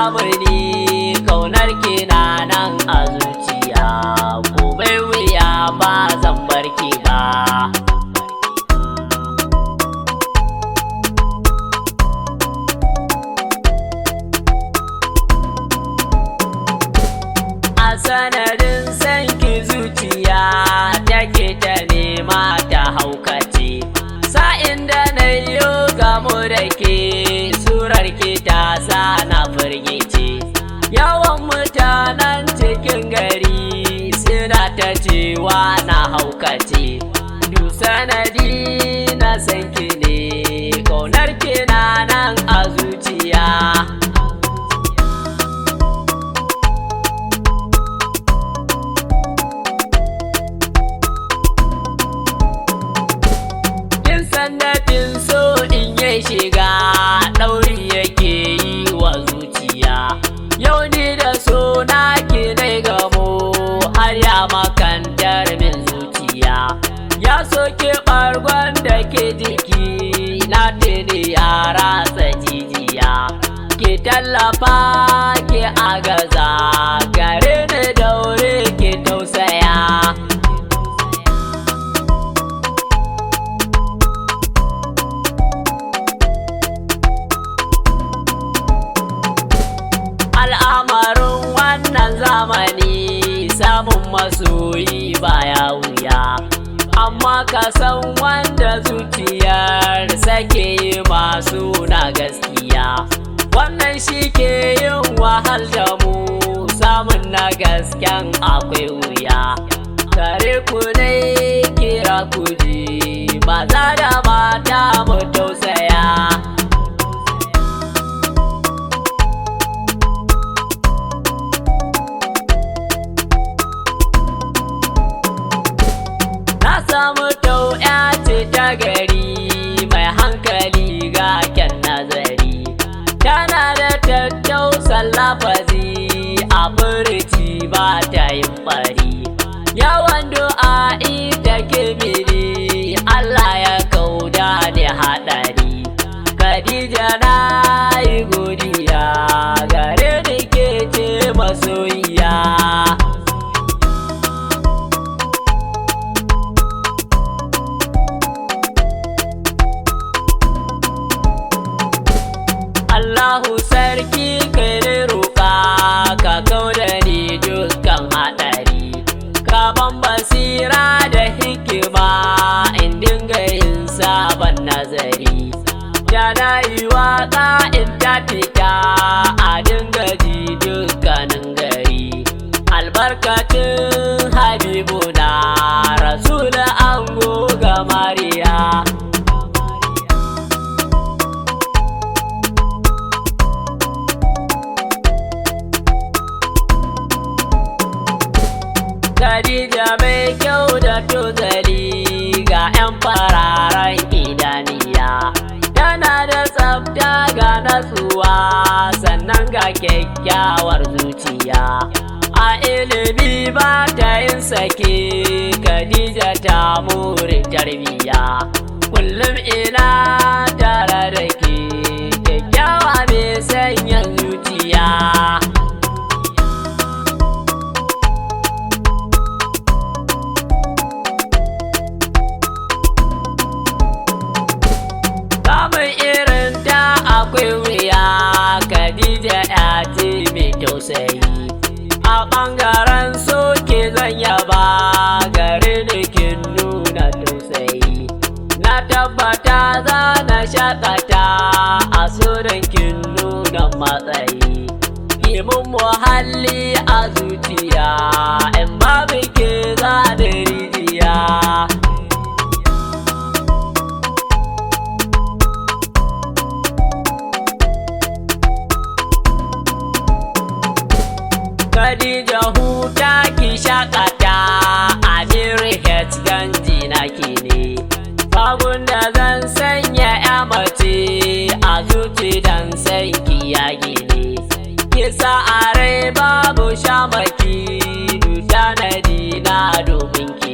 lamuni kaunar ki na nan a zuciya, komai wuya ba zan bar ki ba. A sanadin sanki zuciya take ta nema ta haukace, sa'in da na yi gamu da ke surar ki ta sa na firgice. Yawan mutanen cikin gari suna ta cewa na haukace, du sanadi na sanki ne kaunar ki na nan a zuciya. Sanadin so in ya shiga ɗauri yake yi wa zuciya, yau ni da so na ki nai gamo har ya makantar min zuciya. Ya soke ɓargon da ke jiki na tuni ya ratsa jijiya, ki tallafa ki agaza gare ni daure ki tausaya. Al'amarin wannan zamani samun masoyi baya wuya, amma ka san wanda zuciyar sake yi masu na gaskiya. Wannan shi ke yin wahal da mu, samun na gasken akwai wuya. Kare ku ne kira ku ji, maza da mata mu tausaya. Samu tauya ce ta gari mai hankali ga kyan nazari, tana da tattausan lafazi a furici ba ta yin bari. Yawan du'a ita kimiri Allah ya kauda da haɗari. Khadija na yi godiya gare ni ke ce masoyiya. Allahu sarki kai ne roƙa ka kauda ni dukkan haɗari, ka ban basira da hikima in dinga yin sabon nazari. Da na yi waƙa in ta fita a dinga ji dukkanin gari, albarkacin habibuna rasula ango ga Mariya. Khadija mai kyau da tozali ga 'yan fararen idaniya, tana da tsafta ga natsuwa sannan ga kyakkyawar zuciya. A ilimi ba ta yin sake, Khadija ta muri tarbiya. Kullum ina tare da ke, kyakkyawa mai sanya zuciya. Samun irin ta akwai wuya, Khadija ya ce mai tausayi. A ɓangaren soke zan yaba gare ni kin nuna tausayi. Na tabbata za na shakata a suran kin nuna matsayi. Kimin muhalli a zuciya in babu ke za da rijiya. Khadija huta ki shakata, Amiru H Ganji naki ne. Fagun da zan sanya ya mace a zuci dan san ki yagi ne. Kisa a rai babu shamaki, du tanadi na domin ki.